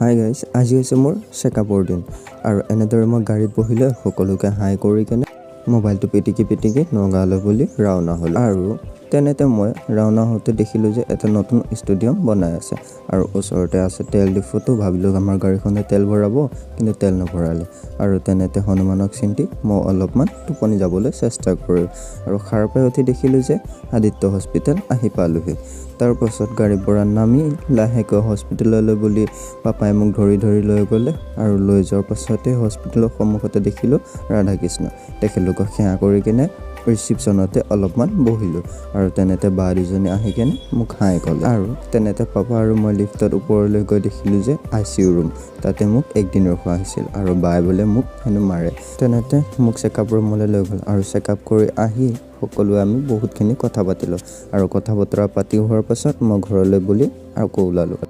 Hi guys, আজি হৈছে মোৰ চেকআপৰ দিন আৰু এনেদৰে মই গাড়ীত বহিলে সকলোকে হাই কৰি কেনে মোবাইলটো পিটিকি নগাঁৱলৈ বুলি ৰাওনা হ'ল। আৰু তেনেতে মই ৰাওনা হওঁতে দেখিলোঁ যে এটা নতুন ষ্টেডিয়াম বনাই আছে আৰু ওচৰতে আছে তেল ডিফুটো। ভাবিলোঁ আমাৰ গাড়ীখনে তেল ভৰাব, কিন্তু তেল নভৰালে। আৰু তেনেতে হনুমানক চিন্তি মই অলপমান টোপনি যাবলৈ চেষ্টা কৰিলোঁ আৰু সাৰ পাই উঠি দেখিলোঁ যে আদিত্য হস্পিটেল আহি পালোহি। তাৰ পাছত গাড়ীৰ পৰা নামি লাহেকৈ হস্পিটেললৈ বুলি পাপাই মোক ধৰি লৈ গ'লে আৰু লৈ যোৱাৰ পাছতে হস্পিটেলৰ সন্মুখতে দেখিলোঁ ৰাধাকৃষ্ণ। তেখেতলোকক সেৱা কৰি কিনে ৰিচিপশ্যনতে অলপমান বহিলোঁ আৰু তেনেতে বা দুজনী আহি কেনে মোক হাই ক'লে। আৰু তেনেতে পাপা আৰু মই লিফ্টত ওপৰলৈ গৈ দেখিলোঁ যে ICU ৰুম, তাতে মোক একদিন ৰখোৱা হৈছিল আৰু বাই বোলে মোক হেনো মাৰে। তেনেতে মোক চেকআপ ৰুমলৈ লৈ গ'ল আৰু চেকআপ কৰি আহি সকলোৱে আমি বহুতখিনি কথা পাতিলোঁ আৰু কথা বতৰা পাতি হোৱাৰ পাছত মই ঘৰলৈ বুলি আকৌ ওলালোঁ।